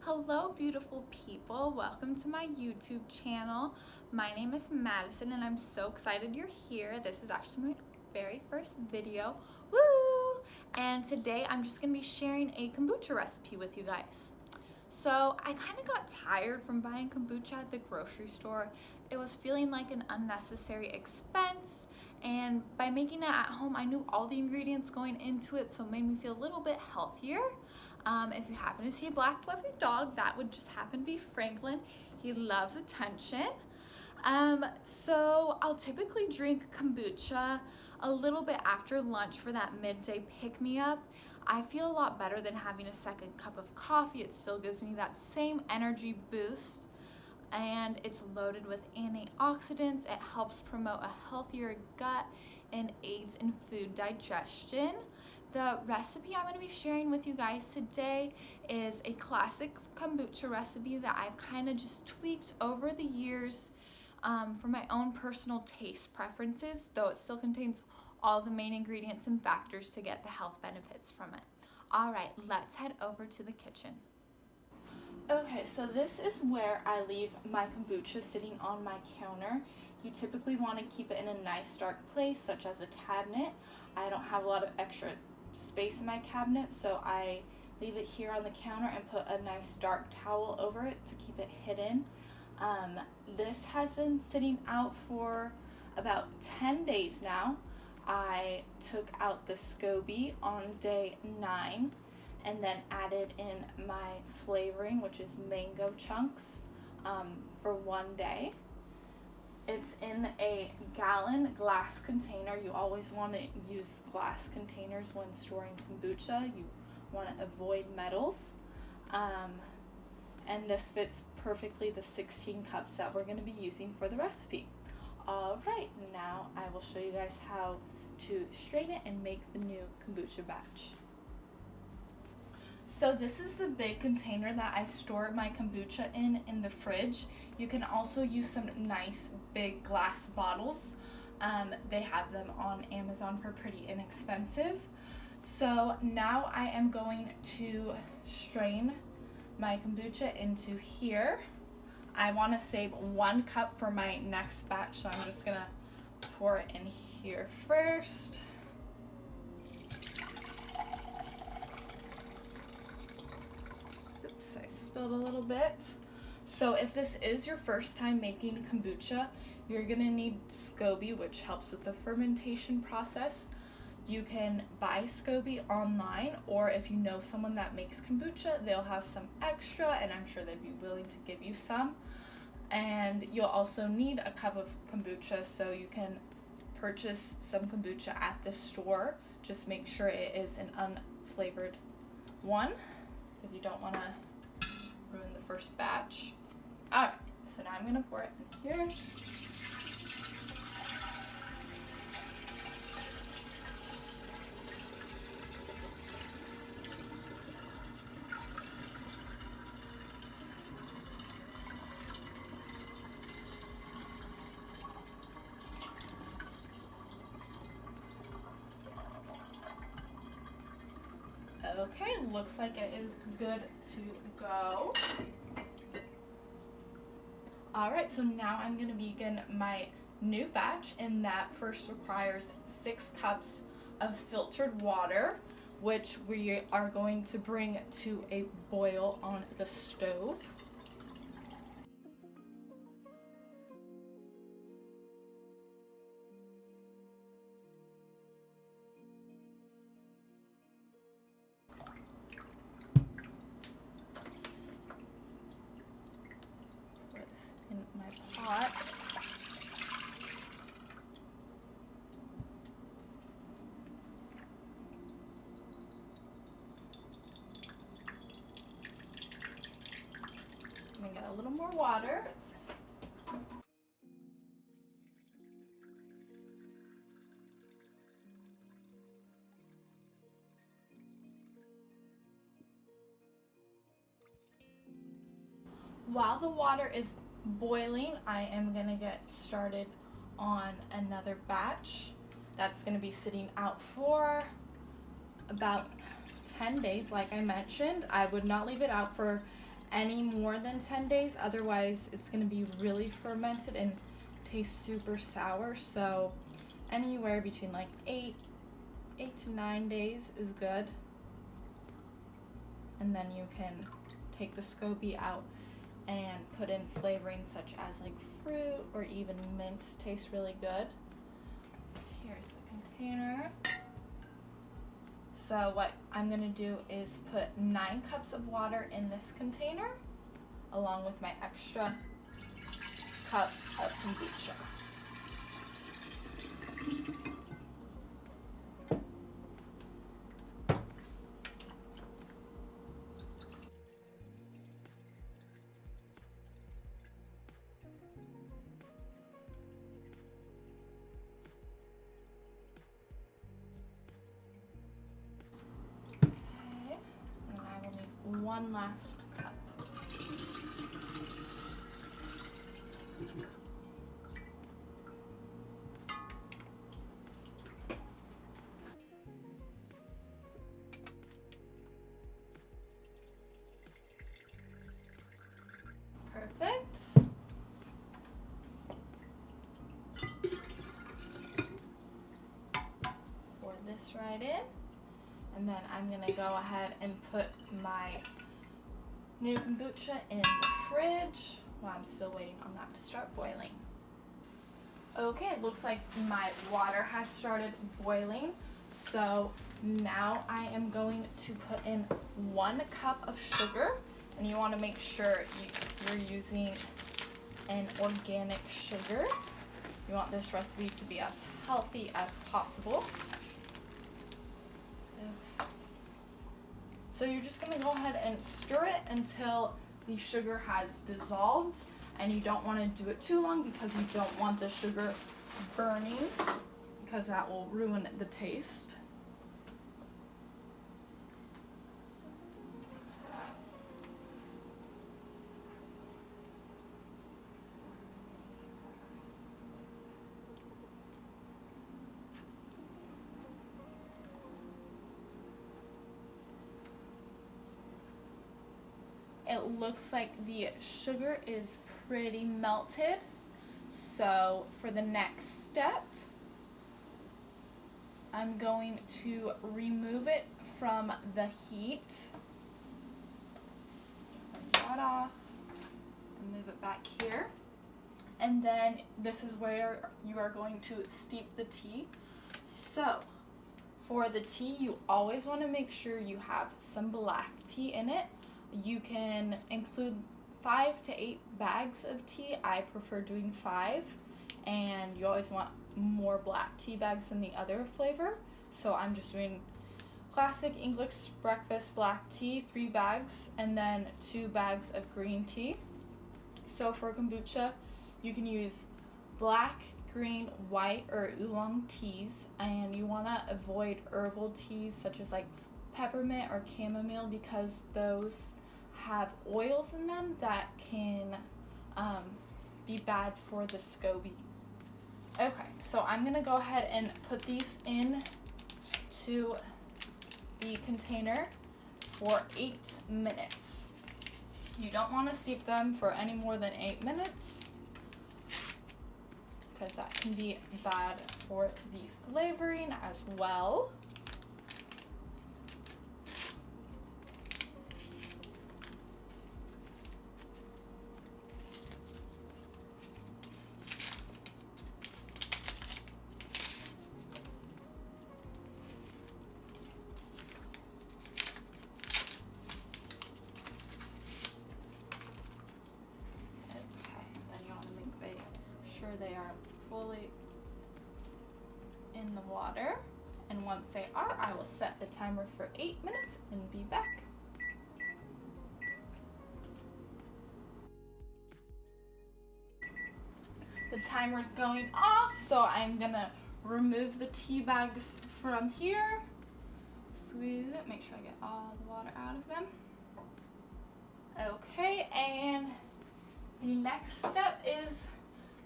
Hello beautiful people, welcome to my YouTube channel. My name is Madison and I'm so excited you're here. This is actually my very first video. Woo! And today I'm just gonna be sharing a kombucha recipe with you guys. So I kind of got tired from buying kombucha at the grocery store. It was feeling like an unnecessary expense, and by making it at home I knew all the ingredients going into it, so it made me feel a little bit healthier. If you happen to see a black fluffy dog, that would just happen to be Franklin. He loves attention. So I'll typically drink kombucha a little bit after lunch for that midday pick-me-up. I feel a lot better than having a second cup of coffee. It still gives me that same energy boost, and it's loaded with antioxidants. It helps promote a healthier gut and aids in food digestion. The recipe I'm going to be sharing with you guys today is a classic kombucha recipe that I've kind of just tweaked over the years for my own personal taste preferences, though it still contains all the main ingredients and factors to get the health benefits from it. Alright, let's head over to the kitchen. Okay, so this is where I leave my kombucha sitting on my counter. You typically want to keep it in a nice dark place, such as a cabinet. I don't have a lot of extra space in my cabinet, so I leave it here on the counter and put a nice dark towel over it to keep it hidden. This has been sitting out for about 10 days now. I took out the scoby on day 9 and then added in my flavoring, which is mango chunks, for 1 day. It's in a gallon glass container. You always want to use glass containers when storing kombucha. You want to avoid metals. And this fits perfectly the 16 cups that we're going to be using for the recipe. Alright, now I will show you guys how to strain it and make the new kombucha batch. So this is the big container that I store my kombucha in the fridge. You can also use some nice big glass bottles. They have them on Amazon for pretty inexpensive. So now I am going to strain my kombucha into here. I want to save 1 cup for my next batch, so I'm just gonna pour it in here first. Oops, I spilled a little bit. So if this is your first time making kombucha, you're gonna need scoby, which helps with the fermentation process. You can buy scoby online, or if you know someone that makes kombucha, they'll have some extra, and I'm sure they'd be willing to give you some. And you'll also need a cup of kombucha, so you can purchase some kombucha at the store. Just make sure it is an unflavored one, because you don't want to ruin the first batch. Alright, so now I'm going to pour it in here. Okay, looks like it is good to go. Alright, so now I'm going to begin my new batch, and that first requires 6 cups of filtered water, which we are going to bring to a boil on the stove. In my pot. I'm gonna get a little more water. While the water is boiling, I am going to get started on another batch that's going to be sitting out for about 10 days. Like I mentioned, I would not leave it out for any more than 10 days. Otherwise, it's going to be really fermented and taste super sour. So anywhere between like 8 to 9 days is good. And then you can take the SCOBY out and put in flavorings such as like fruit or even mint. Tastes really good. So here's the container. So what I'm gonna do is put 9 cups of water in this container along with my extra cup of kombucha. One last cup. Perfect. Pour this right in. And then I'm gonna go ahead and put my new kombucha in the fridge while I'm still waiting on that to start boiling. Okay, it looks like my water has started boiling. So now I am going to put in 1 cup of sugar, and you want to make sure you're using an organic sugar. You want this recipe to be as healthy as possible. So you're just gonna go ahead and stir it until the sugar has dissolved, and you don't want to do it too long because you don't want the sugar burning because that will ruin the taste. It looks like the sugar is pretty melted. So for the next step, I'm going to remove it from the heat. Turn that off and move it back here. And then this is where you are going to steep the tea. So for the tea, you always want to make sure you have some black tea in it. You can include 5 to 8 bags of tea. I prefer doing 5, and you always want more black tea bags than the other flavor. So I'm just doing classic English breakfast black tea, 3 bags, and then 2 bags of green tea. So for kombucha, you can use black, green, white, or oolong teas, and you want to avoid herbal teas such as like peppermint or chamomile because those have oils in them that can be bad for the SCOBY. Okay, so I'm gonna go ahead and put these in to the container for 8 minutes. You don't want to steep them for any more than 8 minutes because that can be bad for the flavoring as well. They are fully in the water, and once they are, I will set the timer for 8 minutes and be back. The timer's going off, so I'm gonna remove the tea bags from here, squeeze it, make sure I get all the water out of them. Okay, and the next step is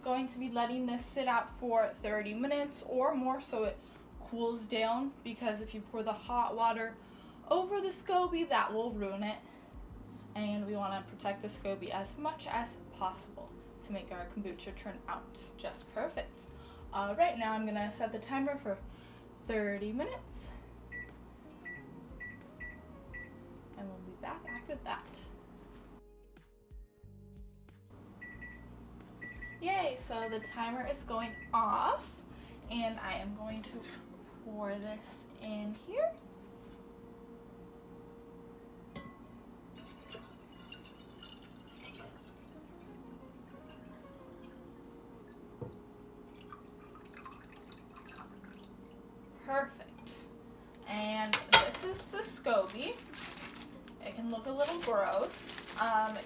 going to be letting this sit out for 30 minutes or more so it cools down, because if you pour the hot water over the SCOBY, that will ruin it. and we want to protect the SCOBY as much as possible to make our kombucha turn out just perfect. Right now I'm going to set the timer for 30 minutes, and we'll be back after that. Yay, so the timer is going off, and I am going to pour this in here. Perfect. And this is the SCOBY. It can look a little gross.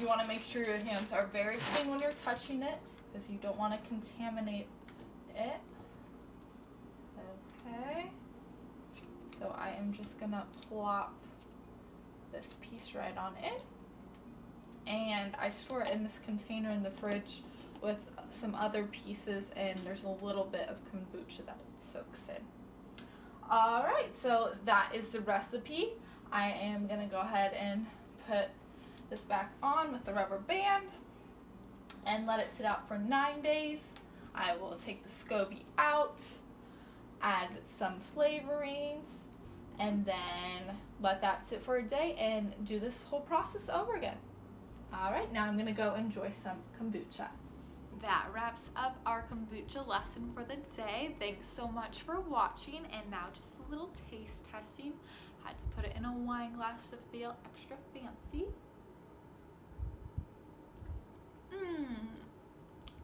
You want to make sure your hands are very clean when you're touching it, because you don't want to contaminate it. Okay. So I am just going to plop this piece right on it. And I store it in this container in the fridge with some other pieces, and there's a little bit of kombucha that it soaks in. Alright, so that is the recipe. I am going to go ahead and put this back on with the rubber band and let it sit out for 9 days. I will take the SCOBY out, add some flavorings, and then let that sit for a day and do this whole process over again. Alright, now I'm going to go enjoy some kombucha. That wraps up our kombucha lesson for the day. Thanks so much for watching, and now just a little taste testing. Had to put it in a wine glass to feel extra fancy.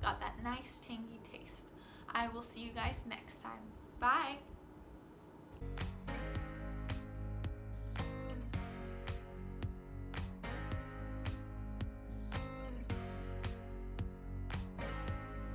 Got that nice tangy taste. I will see you guys next time. Bye!